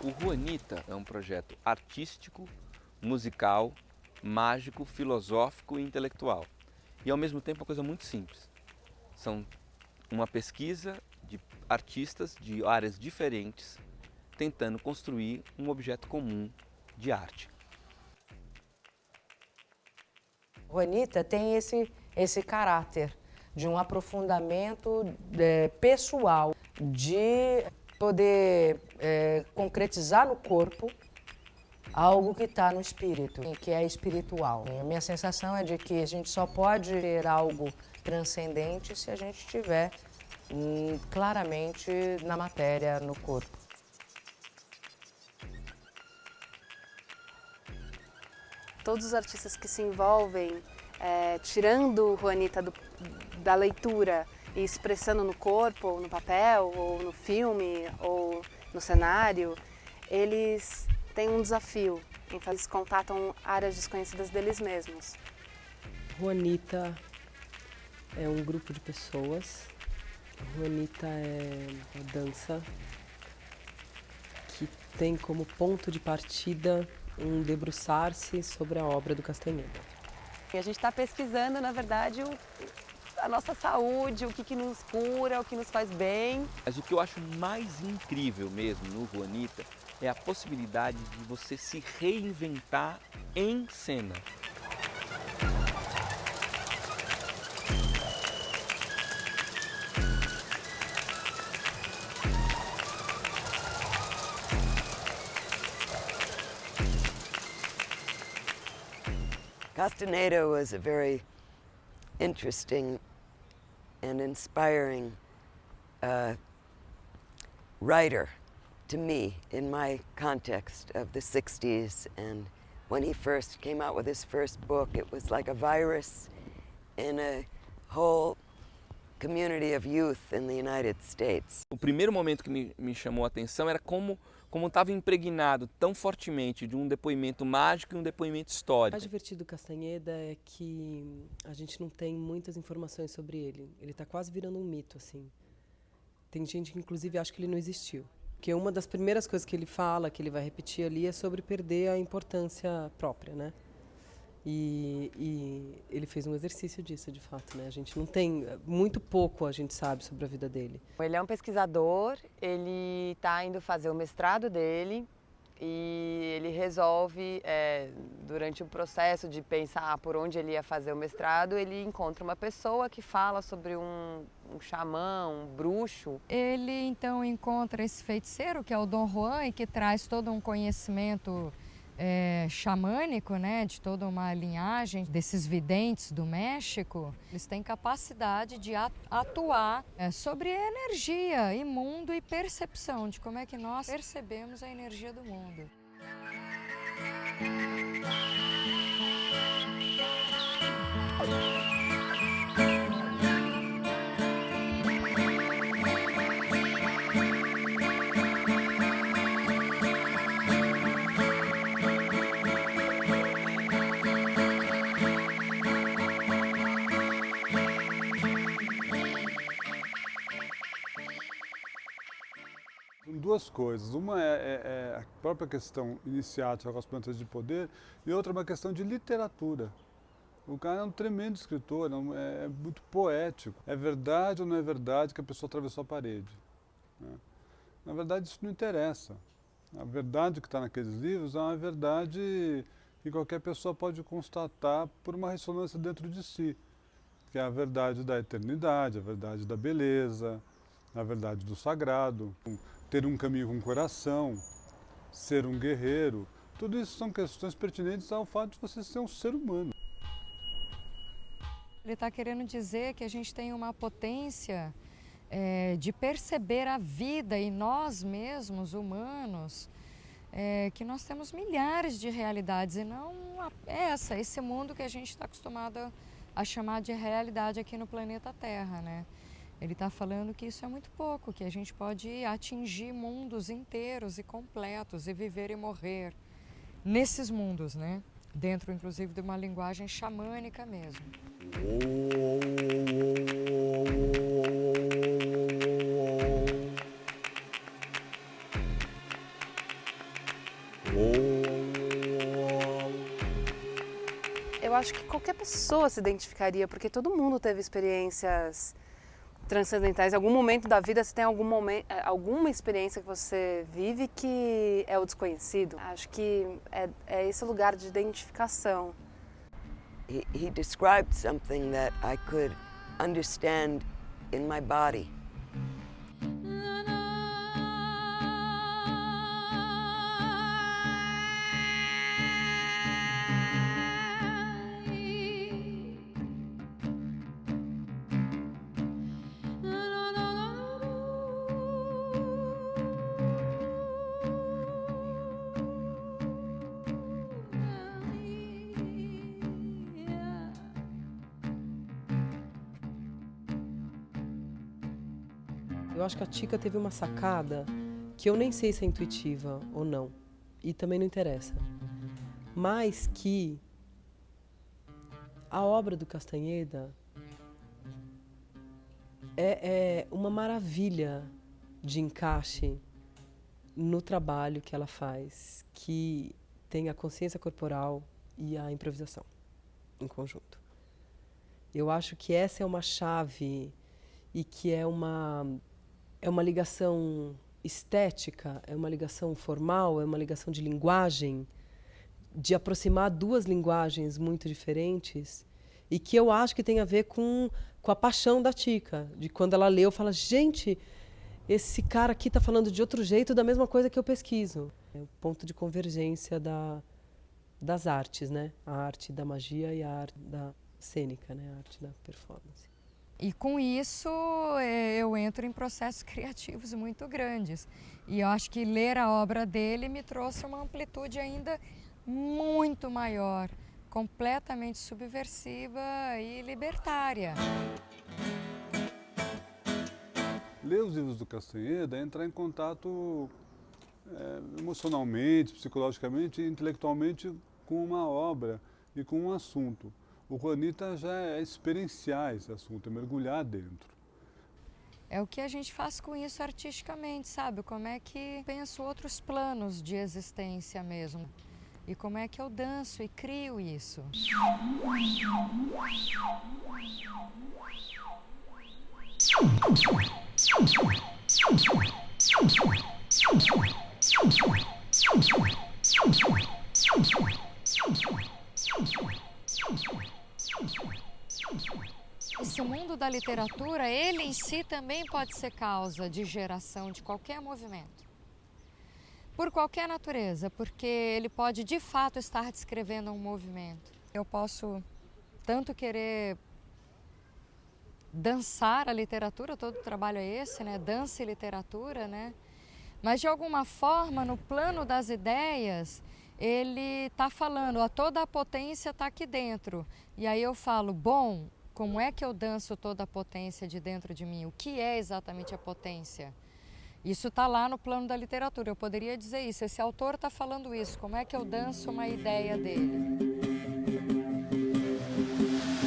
O Juanita é um projeto artístico, musical, mágico, filosófico e intelectual. E ao mesmo tempo uma coisa muito simples. São uma pesquisa de artistas de áreas diferentes tentando construir um objeto comum de arte. Juanita tem esse caráter de um aprofundamento pessoal, de poder concretizar no corpo algo que está no espírito, que é espiritual. A minha sensação é de que a gente só pode ter algo transcendente se a gente estiver claramente na matéria, no corpo. Todos os artistas que se envolvem, tirando o Juanita da leitura e expressando no corpo, ou no papel, ou no filme, ou no cenário, eles têm um desafio em fazer, eles contatam áreas desconhecidas deles mesmos. Juanita é um grupo de pessoas. Juanita é uma dança que tem como ponto de partida um debruçar-se sobre a obra do Castanheda. E a gente está pesquisando, na verdade, a nossa saúde, o que nos cura, o que nos faz bem. Mas o que eu acho mais incrível mesmo no Juanita é a possibilidade de você se reinventar em cena. Castaneda was a very interesting and inspiring writer to me in my context of the 60s. And when he first came out with his first book, it was like a virus in a whole community of youth in the United States. O primeiro momento que me chamou a atenção era como estava impregnado tão fortemente de um depoimento mágico e um depoimento O histórico. mais divertido do Castanheda é que a gente não tem muitas informações sobre ele. Ele está quase virando um mito, assim. Tem gente que inclusive acha que ele não existiu. Porque uma das primeiras coisas que ele fala, que ele vai repetir ali, é sobre perder a importância própria, né? E ele fez um exercício disso, de fato, né? A gente não tem, muito pouco a gente sabe sobre a vida dele. Ele é um pesquisador, ele está indo fazer o mestrado dele e ele resolve, durante o processo de pensar por onde ele ia fazer o mestrado, ele encontra uma pessoa que fala sobre um xamã, um bruxo. Ele então encontra esse feiticeiro, que é o Dom Juan, e que traz todo um conhecimento xamânico, né, de toda uma linhagem desses videntes do México. Eles têm capacidade de atuar sobre a energia e mundo e percepção de como é que nós percebemos a energia do mundo. Duas coisas. Uma é a própria questão iniciática com as plantas de poder e outra é uma questão de literatura. O cara é um tremendo escritor, é muito poético. É verdade ou não é verdade que a pessoa atravessou a parede? Na verdade, isso não interessa. A verdade que está naqueles livros é uma verdade que qualquer pessoa pode constatar por uma ressonância dentro de si, que é a verdade da eternidade, a verdade da beleza, a verdade do sagrado. Ter um caminho com o coração, ser um guerreiro, tudo isso são questões pertinentes ao fato de você ser um ser humano. Ele está querendo dizer que a gente tem uma potência de perceber a vida e nós mesmos, humanos, que nós temos milhares de realidades e não esse mundo que a gente está acostumado a chamar de realidade aqui no planeta Terra, né? Ele está falando que isso é muito pouco, que a gente pode atingir mundos inteiros e completos e viver e morrer nesses mundos, né? Dentro, inclusive, de uma linguagem xamânica mesmo. acho que qualquer pessoa se identificaria, porque todo mundo teve experiências transcendentais. Em algum momento da vida você tem alguma experiência que você vive que é o desconhecido. Acho que é esse lugar de identificação. He described something that I could understand in my body. Eu acho que a Tica teve uma sacada que eu nem sei se é intuitiva ou não, e também não interessa, mas que a obra do Castanheda é uma maravilha de encaixe no trabalho que ela faz, que tem a consciência corporal e a improvisação em conjunto. Eu acho que essa é uma chave e que é uma ligação estética, é uma ligação formal, é uma ligação de linguagem, de aproximar duas linguagens muito diferentes e que eu acho que tem a ver com a paixão da Tica, de quando ela leu, fala, gente, esse cara aqui está falando de outro jeito da mesma coisa que eu pesquiso. É o ponto de convergência das artes, né? A arte da magia e a arte da cênica, né? A arte da performance. E com isso eu entro em processos criativos muito grandes. E eu acho que ler a obra dele me trouxe uma amplitude ainda muito maior, completamente subversiva e libertária. Ler os livros do Castanheda é entrar em contato emocionalmente, psicologicamente e intelectualmente com uma obra e com um assunto. O Juanita já é experienciar esse assunto, é mergulhar dentro. É o que a gente faz com isso artisticamente, sabe? Como é que penso outros planos de existência mesmo. E como é que eu danço e crio isso. Esse mundo da literatura, ele em si também pode ser causa de geração de qualquer movimento. Por qualquer natureza, porque ele pode de fato estar descrevendo um movimento. Eu posso tanto querer dançar a literatura, todo o trabalho é esse, né? Dança e literatura, né? Mas de alguma forma, no plano das ideias, ele está falando, toda a potência está aqui dentro. E aí eu falo, bom, como é que eu danço toda a potência de dentro de mim? O que é exatamente a potência? Isso está lá no plano da literatura, eu poderia dizer isso, esse autor está falando isso, como é que eu danço uma ideia dele?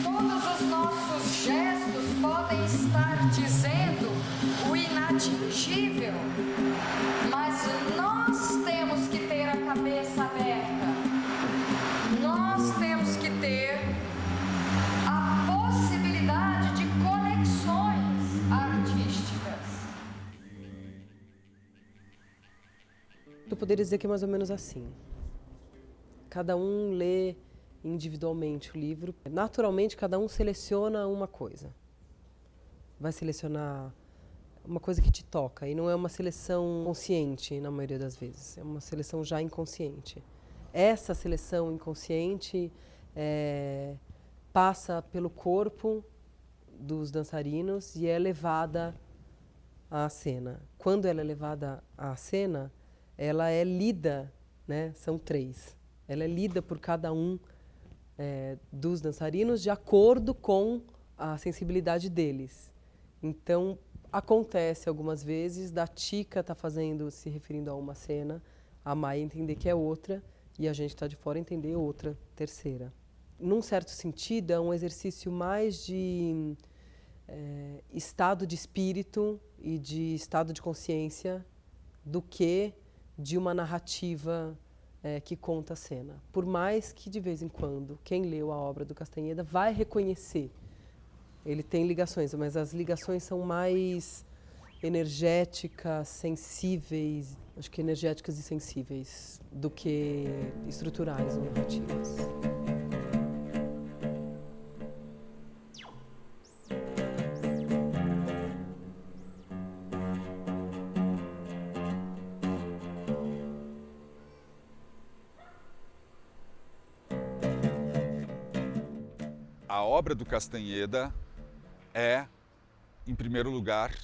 Todos os nossos gestos podem estar dizendo o inatingível, mas nós temos que ter a cabeça aberta, nós temos que ter a possibilidade de conexões artísticas. Eu poderia dizer que é mais ou menos assim. Cada um lê individualmente o livro. Naturalmente, cada um seleciona uma coisa. Vai selecionar uma coisa que te toca. E não é uma seleção consciente, na maioria das vezes. É uma seleção já inconsciente. Essa seleção inconsciente passa pelo corpo dos dançarinos e é levada à cena. Quando ela é levada à cena, ela é lida, né? São três. Ela é lida por cada um dos dançarinos de acordo com a sensibilidade deles. Então, acontece algumas vezes da Tica estar se referindo a uma cena, a Maia entender que é outra e a gente está de fora entender outra, terceira. Num certo sentido, é um exercício mais de estado de espírito e de estado de consciência do que de uma narrativa que conta a cena. Por mais que, de vez em quando, quem leu a obra do Castanheda vai reconhecer. Ele tem ligações, mas as ligações são mais energéticas, sensíveis, acho que energéticas e sensíveis, do que estruturais ou narrativas. A obra do Castanheda é, em primeiro lugar,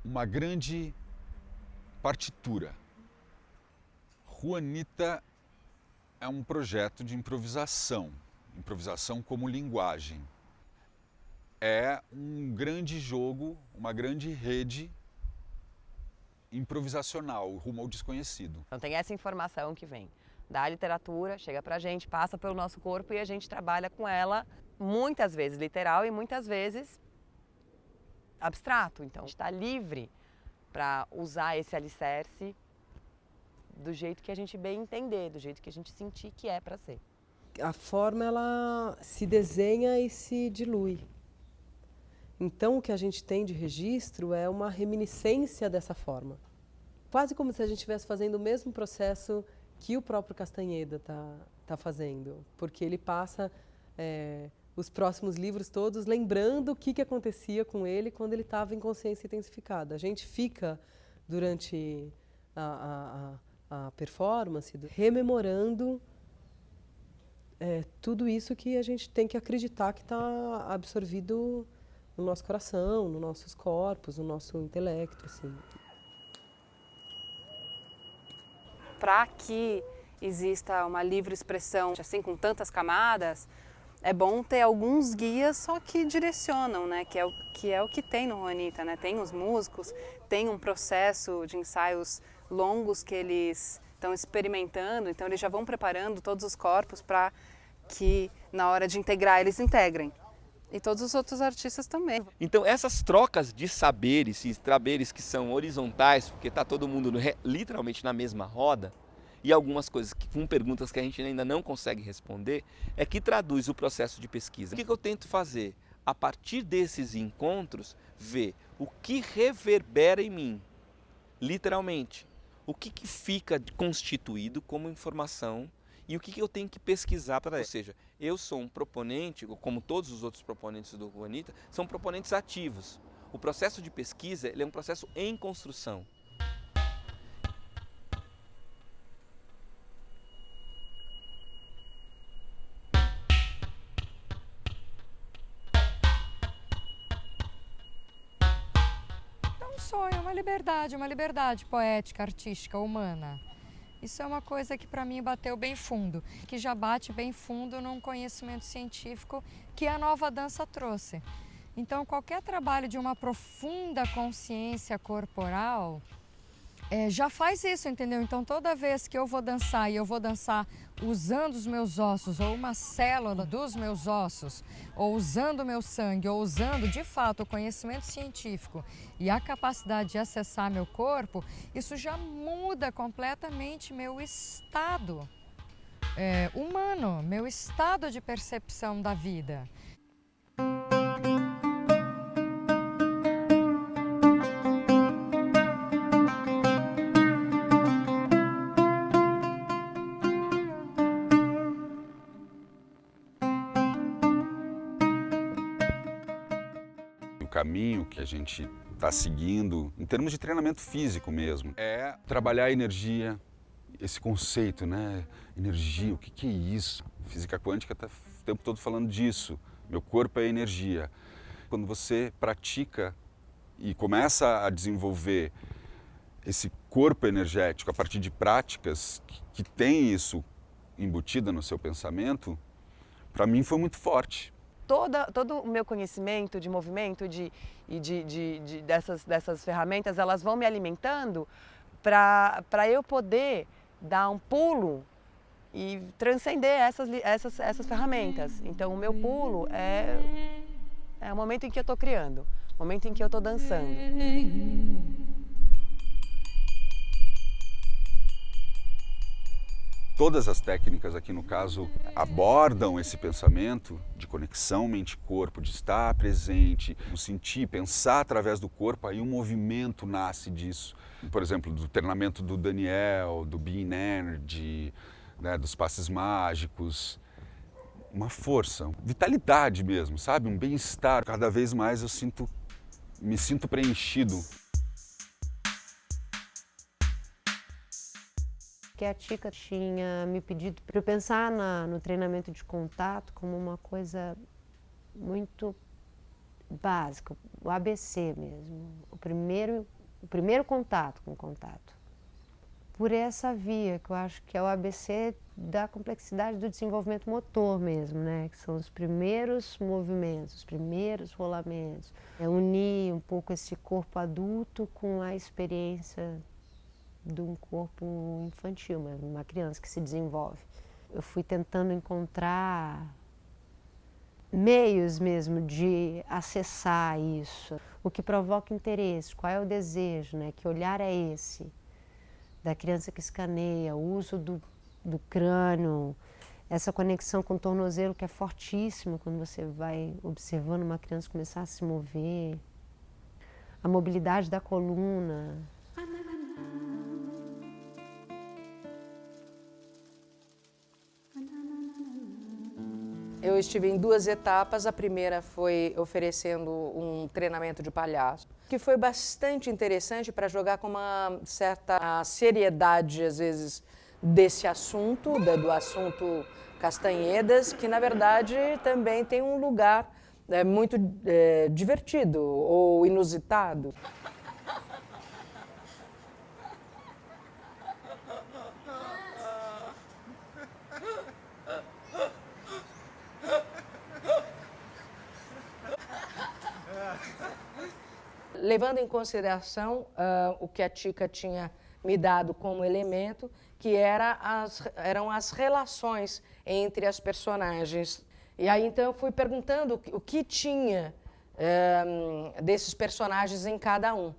uma grande partitura. Juanita é um projeto de improvisação, improvisação como linguagem. É um grande jogo, uma grande rede improvisacional, rumo ao desconhecido. Então tem essa informação que vem da literatura, chega pra gente, passa pelo nosso corpo e a gente trabalha com ela, muitas vezes literal e muitas vezes abstrato. Então a gente está livre para usar esse alicerce do jeito que a gente bem entender, do jeito que a gente sentir que é para ser. A forma, ela se desenha e se dilui. Então o que a gente tem de registro é uma reminiscência dessa forma. Quase como se a gente estivesse fazendo o mesmo processo que o próprio Castanheda tá fazendo, porque ele passa os próximos livros todos lembrando o que acontecia com ele quando ele estava em consciência intensificada. A gente fica, durante a performance, rememorando tudo isso que a gente tem que acreditar que está absorvido no nosso coração, nos nossos corpos, no nosso intelecto, assim. Para que exista uma livre expressão, assim, com tantas camadas, é bom ter alguns guias só que direcionam, né? Que é o que tem no Juanita, né? Tem os músicos, tem um processo de ensaios longos que eles estão experimentando, então eles já vão preparando todos os corpos para que na hora de integrar eles integrem. E todos os outros artistas também. Então essas trocas de saberes que são horizontais, porque está todo mundo literalmente na mesma roda, e algumas coisas com perguntas que a gente ainda não consegue responder, é que traduz o processo de pesquisa. O que eu tento fazer? A partir desses encontros, ver o que reverbera em mim, literalmente. O que fica constituído como informação e o que eu tenho que pesquisar para isso. Ou seja, eu sou um proponente, como todos os outros proponentes do Juanita, são proponentes ativos. O processo de pesquisa ele é um processo em construção. É um sonho, uma liberdade poética, artística, humana. Isso é uma coisa que para mim bateu bem fundo, que já bate bem fundo num conhecimento científico que a nova dança trouxe. Então qualquer trabalho de uma profunda consciência corporal já faz isso, entendeu? Então toda vez que eu vou dançar e eu vou dançar usando os meus ossos ou uma célula dos meus ossos, ou usando o meu sangue, ou usando de fato o conhecimento científico e a capacidade de acessar meu corpo, isso já muda completamente meu estado humano, meu estado de percepção da vida. O caminho que a gente está seguindo, em termos de treinamento físico mesmo, é trabalhar a energia, esse conceito, né? Energia, o que é isso? Física quântica está o tempo todo falando disso. Meu corpo é energia. Quando você pratica e começa a desenvolver esse corpo energético a partir de práticas que tem isso embutida no seu pensamento, para mim foi muito forte. Todo o meu conhecimento de movimento dessas ferramentas, elas vão me alimentando para eu poder dar um pulo e transcender essas ferramentas. Então o meu pulo é o momento em que eu estou criando, o momento em que eu estou dançando. todas as técnicas aqui no caso abordam esse pensamento de conexão mente-corpo, de estar presente, sentir, pensar através do corpo, aí um movimento nasce disso. Por exemplo, do treinamento do Daniel, do Being Energy, né, dos passes mágicos. Uma força, vitalidade mesmo, sabe? Um bem-estar. Cada vez mais eu me sinto preenchido. Que a Tica tinha me pedido para eu pensar no treinamento de contato como uma coisa muito básica, o ABC mesmo, o primeiro contato com o contato. Por essa via, que eu acho que é o ABC da complexidade do desenvolvimento motor mesmo, né? Que são os primeiros movimentos, os primeiros rolamentos. É unir um pouco esse corpo adulto com a experiência de um corpo infantil, uma criança que se desenvolve. Eu fui tentando encontrar meios mesmo de acessar isso, o que provoca interesse, qual é o desejo, né? Que olhar é esse? Da criança que escaneia, o uso do crânio, essa conexão com o tornozelo que é fortíssima quando você vai observando uma criança começar a se mover, a mobilidade da coluna. Eu estive em 2 etapas. A primeira foi oferecendo um treinamento de palhaço, que foi bastante interessante para jogar com uma certa seriedade, às vezes, desse assunto, do assunto Castanhedas, que, na verdade, também tem um lugar muito divertido ou inusitado. Levando em consideração o que a Tica tinha me dado como elemento, que eram as relações entre as personagens. E aí então eu fui perguntando o que tinha desses personagens em cada um,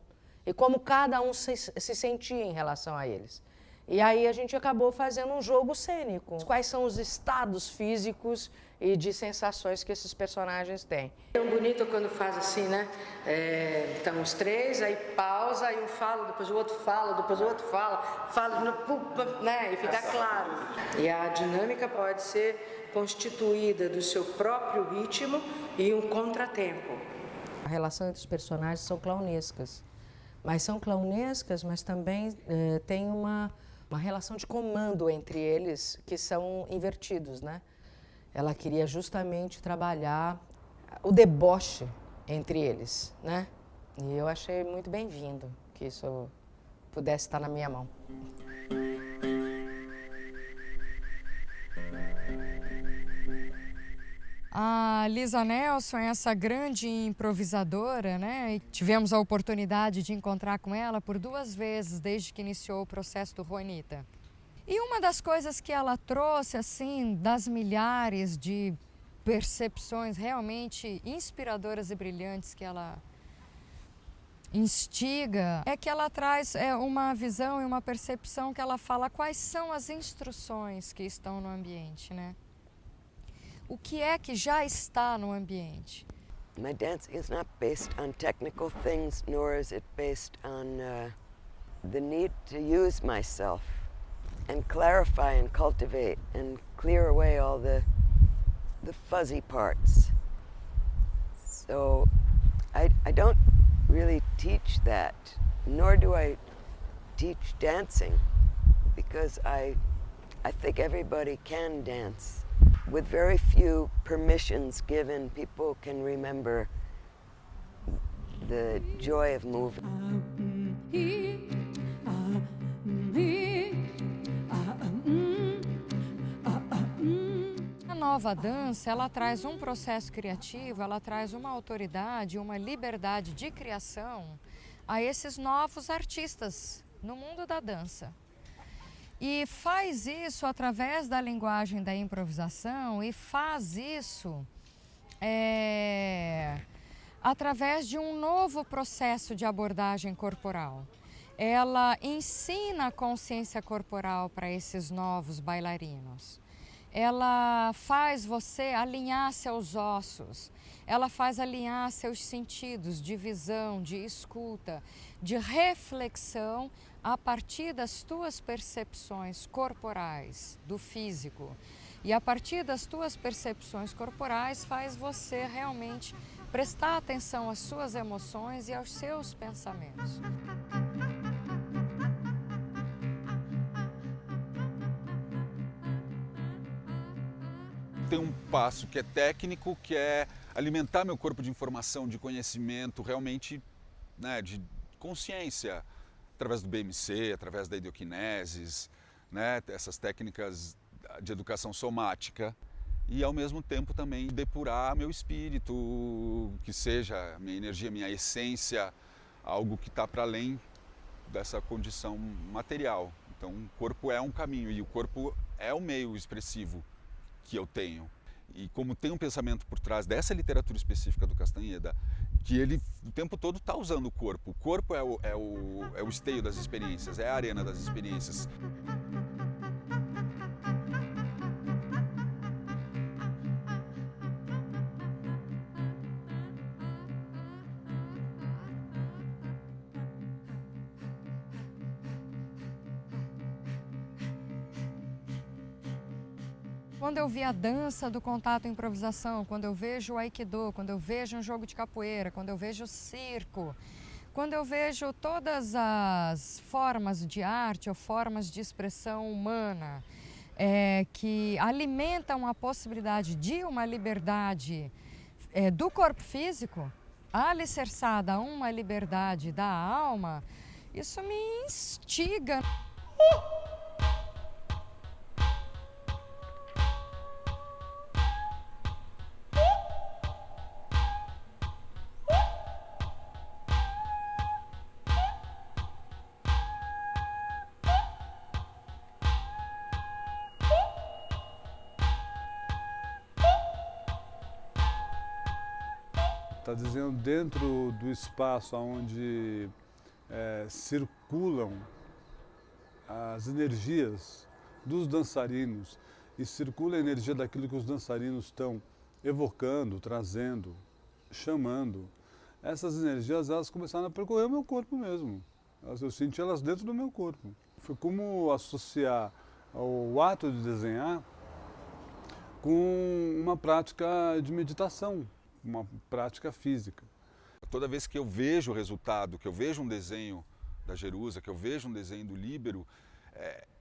e como cada um se sentia em relação a eles. E aí a gente acabou fazendo um jogo cênico. Quais são os estados físicos e de sensações que esses personagens têm. É tão bonito quando faz assim, né? Então os 3, aí pausa, aí um fala, depois o outro fala, depois o outro fala, né? E fica claro. E a dinâmica pode ser constituída do seu próprio ritmo e um contratempo. A relação entre os personagens são clownescas. Mas são clownescas, mas também tem uma relação de comando entre eles que são invertidos, né? Ela queria justamente trabalhar o deboche entre eles, né? E eu achei muito bem-vindo que isso pudesse estar na minha mão. A Lisa Nelson é essa grande improvisadora, né? E tivemos a oportunidade de encontrar com ela por 2 vezes desde que iniciou o processo do Juanita. E uma das coisas que ela trouxe, assim, das milhares de percepções realmente inspiradoras e brilhantes que ela instiga, é que ela traz uma visão e uma percepção que ela fala quais são as instruções que estão no ambiente, né? O que é que já está no ambiente? My dancing is not based on technical things, nor is it based on the need to use myself and clarify and cultivate and clear away all the fuzzy parts. So I don't really teach that, nor do I teach dancing, because I think everybody can dance. With very few permissions given, people can remember the joy of moving. A nova dança, ela traz um processo criativo, ela traz uma autoridade, uma liberdade de criação a esses novos artistas no mundo da dança. E faz isso através da linguagem da improvisação e faz isso através de um novo processo de abordagem corporal. ela ensina a consciência corporal para esses novos bailarinos. Ela faz você alinhar seus ossos, ela faz alinhar seus sentidos de visão, de escuta, de reflexão a partir das tuas percepções corporais, do físico. E a partir das tuas percepções corporais faz você realmente prestar atenção às suas emoções e aos seus pensamentos. Tem um passo que é técnico, que é alimentar meu corpo de informação, de conhecimento, realmente, né, de consciência, através do BMC, através da ideoquinesis, né, essas técnicas de educação somática, e ao mesmo tempo também depurar meu espírito, que seja minha energia, minha essência, algo que está para além dessa condição material. Então o corpo é um caminho e o corpo é o meio expressivo que eu tenho. E como tem um pensamento por trás dessa literatura específica do Castanheda, que ele o tempo todo está usando o corpo. O corpo é o esteio das experiências, é a arena das experiências. Quando eu vi a dança do contato e improvisação, quando eu vejo o Aikido, quando eu vejo um jogo de capoeira, quando eu vejo o circo, quando eu vejo todas as formas de arte ou formas de expressão humana que alimentam a possibilidade de uma liberdade do corpo físico, alicerçada a uma liberdade da alma, isso me instiga. Está dizendo dentro do espaço onde circulam as energias dos dançarinos e circula a energia daquilo que os dançarinos estão evocando, trazendo, chamando. Essas energias, elas começaram a percorrer o meu corpo mesmo. Eu senti elas dentro do meu corpo. Foi como associar o ato de desenhar com uma prática de meditação, uma prática física. Toda vez que eu vejo o resultado, que eu vejo um desenho da Jerusa, que eu vejo um desenho do Líbero,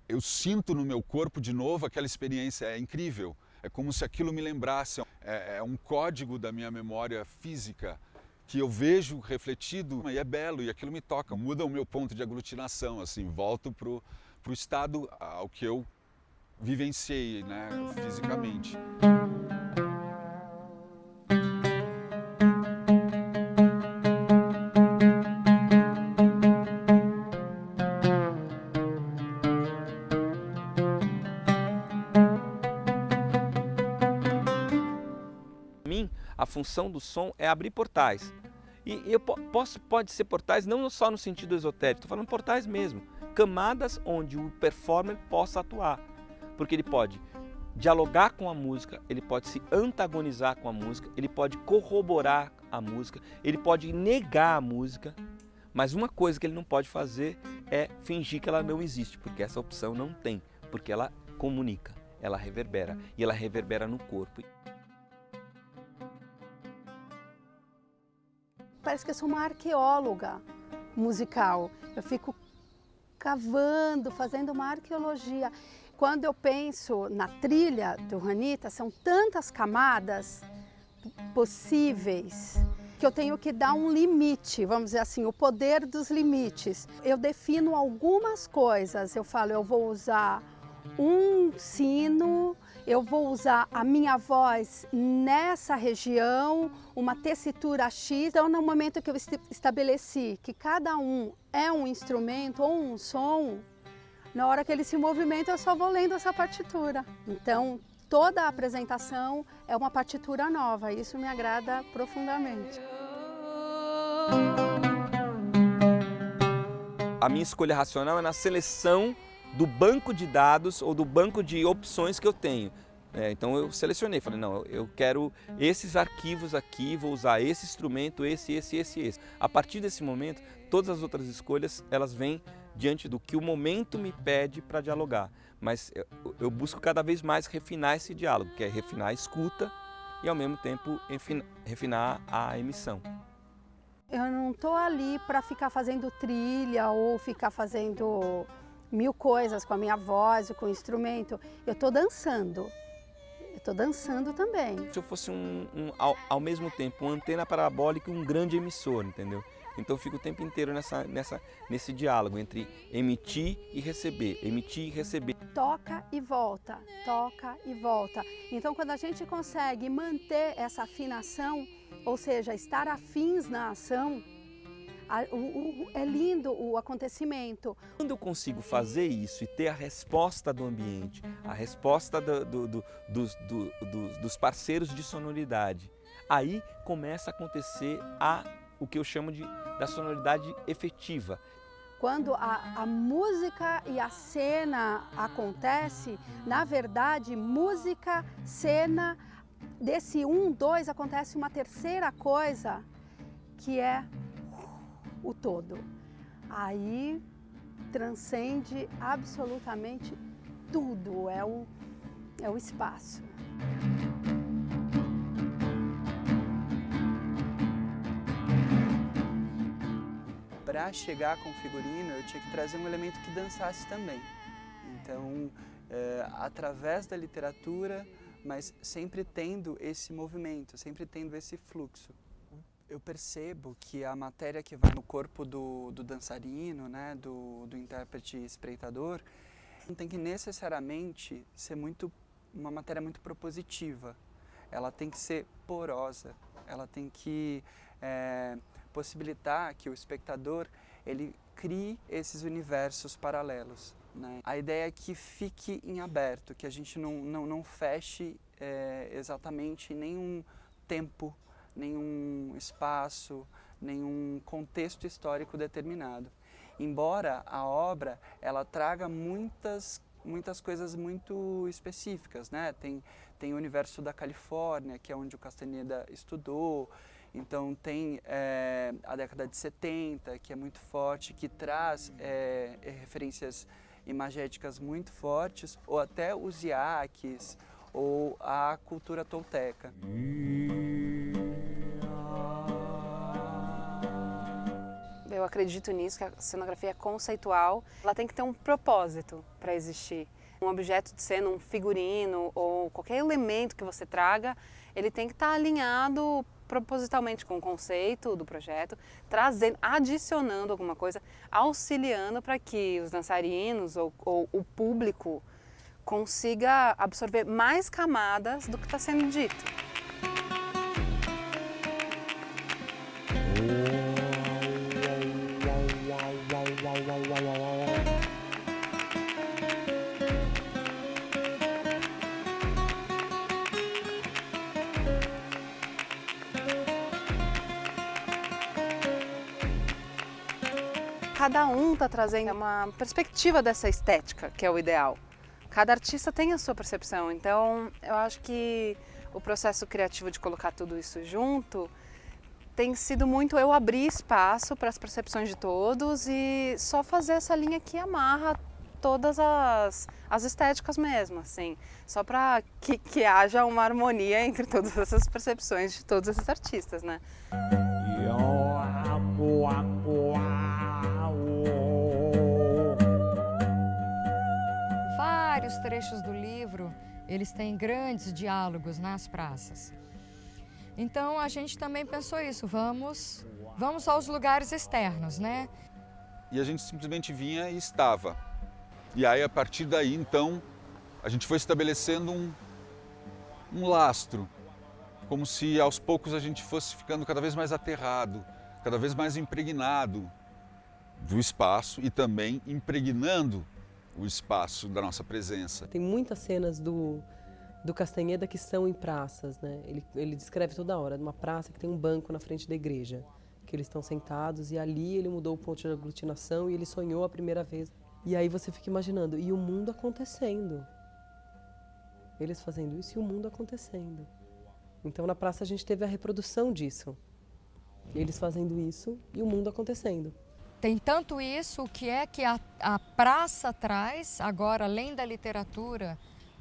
eu sinto no meu corpo de novo aquela experiência, é incrível. É como se aquilo me lembrasse, é um código da minha memória física que eu vejo refletido e é belo e aquilo me toca, muda o meu ponto de aglutinação, assim, volto pro estado ao que eu vivenciei, né, fisicamente. A função do som é abrir portais. E pode ser portais não só no sentido esotérico, estou falando portais mesmo, camadas onde o performer possa atuar. Porque ele pode dialogar com a música, ele pode se antagonizar com a música, ele pode corroborar a música, ele pode negar a música, mas uma coisa que ele não pode fazer é fingir que ela não existe, porque essa opção não tem, porque ela comunica, ela reverbera, e ela reverbera no corpo. Parece que eu sou uma arqueóloga musical. Eu fico cavando, fazendo uma arqueologia. Quando eu penso na trilha do Juanita, são tantas camadas possíveis que eu tenho que dar um limite, vamos dizer assim, o poder dos limites. Eu defino algumas coisas, eu falo, eu vou usar um sino, eu vou usar a minha voz nessa região, uma tessitura X. Então, no momento que eu estabeleci que cada um é um instrumento ou um som, na hora que ele se movimenta, eu só vou lendo essa partitura. Então, toda a apresentação é uma partitura nova, isso me agrada profundamente. A minha escolha racional é na seleção do banco de dados ou do banco de opções que eu tenho. Então eu selecionei, falei, não, eu quero esses arquivos aqui, vou usar esse instrumento, esse. A partir desse momento, todas as outras escolhas, elas vêm diante do que o momento me pede para dialogar. Mas eu busco cada vez mais refinar esse diálogo, que é refinar a escuta e ao mesmo tempo refinar a emissão. Eu não estou ali para ficar fazendo trilha ou ficar fazendo mil coisas com a minha voz, com o instrumento. Eu estou dançando. Eu estou dançando também. Se eu fosse ao mesmo tempo uma antena parabólica e um grande emissor, entendeu? Então eu fico o tempo inteiro nesse diálogo entre emitir e receber, emitir e receber. Toca e volta, toca e volta. Então quando a gente consegue manter essa afinação, ou seja, estar afins na ação, é lindo o acontecimento. Quando eu consigo fazer isso e ter a resposta do ambiente, a resposta dos parceiros de sonoridade, aí começa a acontecer o que eu chamo da sonoridade efetiva. Quando a música e a cena acontece, na verdade, música, cena, desse 1, 2, acontece uma terceira coisa, que é o todo. Aí transcende absolutamente tudo, é o espaço. Para chegar com o figurino, eu tinha que trazer um elemento que dançasse também. Então, através da literatura, mas sempre tendo esse movimento, sempre tendo esse fluxo. Eu percebo que a matéria que vai no corpo do dançarino, né, do intérprete espreitador, não tem que necessariamente ser uma matéria muito propositiva. Ela tem que ser porosa, ela tem que possibilitar que o espectador ele crie esses universos paralelos, né? A ideia é que fique em aberto, que a gente não feche exatamente nenhum tempo, nenhum espaço, nenhum contexto histórico determinado. Embora a obra ela traga muitas coisas muito específicas, né? Tem o universo da Califórnia, que é onde o Castaneda estudou. Então tem a década de 70, que é muito forte, que traz referências imagéticas muito fortes, ou até os iaques, ou a cultura tolteca. Eu acredito nisso, que a cenografia conceitual, ela tem que ter um propósito para existir. Um objeto de cena, um figurino ou qualquer elemento que você traga, ele tem que estar alinhado propositalmente com o conceito do projeto, adicionando alguma coisa, auxiliando para que os dançarinos ou o público consiga absorver mais camadas do que está sendo dito. Cada um está trazendo uma perspectiva dessa estética, que é o ideal. Cada artista tem a sua percepção, então eu acho que o processo criativo de colocar tudo isso junto tem sido muito eu abrir espaço para as percepções de todos e só fazer essa linha que amarra todas as estéticas mesmo, assim, só para que haja uma harmonia entre todas essas percepções de todos esses artistas, né? Vários trechos do livro, eles têm grandes diálogos nas praças. Então a gente também pensou isso, vamos aos lugares externos, né? E a gente simplesmente vinha e estava. E aí a partir daí, então, a gente foi estabelecendo um lastro, como se aos poucos a gente fosse ficando cada vez mais aterrado, cada vez mais impregnado do espaço e também impregnando o espaço da nossa presença. Tem muitas cenas do Castaneda que são em praças, né? Ele descreve toda hora, numa praça que tem um banco na frente da igreja, que eles estão sentados, e ali ele mudou o ponto de aglutinação e ele sonhou a primeira vez. E aí você fica imaginando, e o mundo acontecendo. Eles fazendo isso e o mundo acontecendo. Então na praça a gente teve a reprodução disso. Eles fazendo isso e o mundo acontecendo. Tem tanto isso, o que é que a praça traz, agora além da literatura,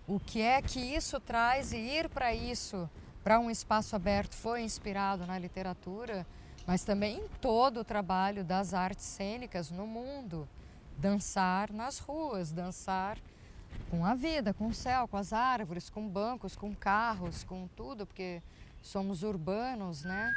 o que é que isso traz, e ir para isso, para um espaço aberto, foi inspirado na literatura, mas também em todo o trabalho das artes cênicas no mundo. Dançar nas ruas, dançar com a vida, com o céu, com as árvores, com bancos, com carros, com tudo, porque somos urbanos, né?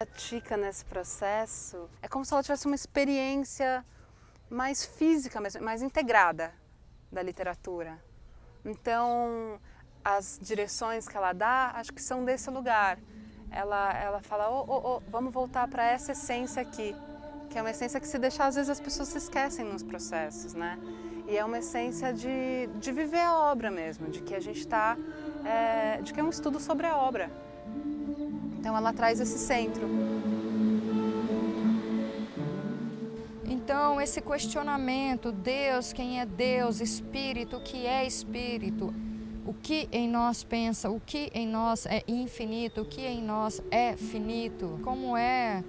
A Tica, nesse processo, é como se ela tivesse uma experiência mais física, mais integrada da literatura. Então, as direções que ela dá, acho que são desse lugar. Ela fala, vamos voltar para essa essência aqui, que é uma essência que, se deixar, às vezes as pessoas se esquecem nos processos, né? E é uma essência de viver a obra mesmo, de que a gente está, de que é um estudo sobre a obra. Então ela traz esse centro. Então esse questionamento, Deus, quem é Deus, Espírito, o que é Espírito, o que em nós pensa, o que em nós é infinito, o que em nós é finito, como é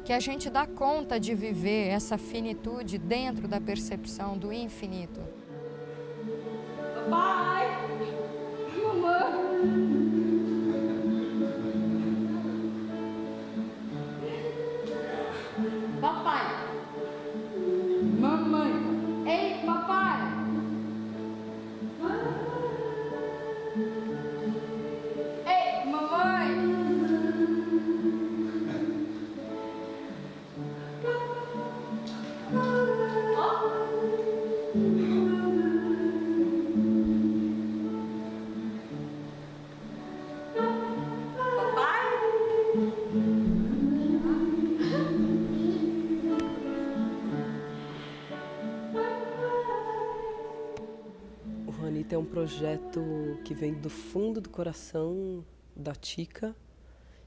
que a gente dá conta de viver essa finitude dentro da percepção do infinito. Papai! Mamãe! Papai! Mamãe! Ei, papai! Ei, mamãe! É um projeto que vem do fundo do coração da Tica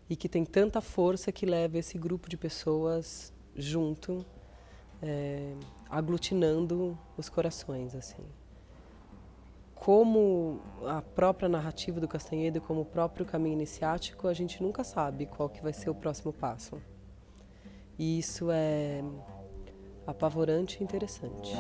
e que tem tanta força que leva esse grupo de pessoas junto, aglutinando os corações, assim. Como a própria narrativa do Castanhedo, como o próprio caminho iniciático, a gente nunca sabe qual que vai ser o próximo passo. E isso é apavorante e interessante.